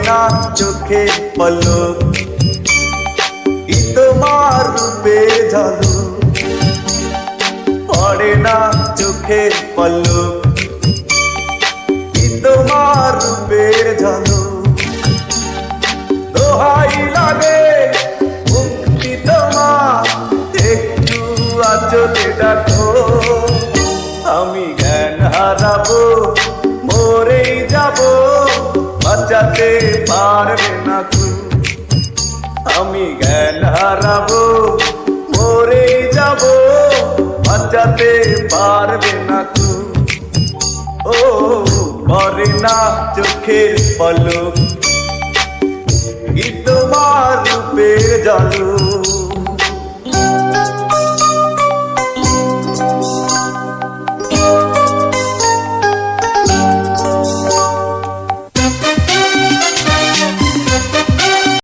না চোখের পলক, কি তোমার রূপে ঝলক, পড়ে না চোখের পলক, কি তোমার রূপের ঝলক। দোহাই লাগে মুক্তি তোমার, একটু আঁচলে ডাকো। আমি জ্ঞান হারাবো, মরেই যাবো, বাঁচাতে পারবে না কেউ। আমি জ্ঞান হারাবো, মরেই যাবো, বাঁচাতে পারবে না কেউ। ও পড়ে না চোখের পলক, কি তোমার রূপের ঝলক।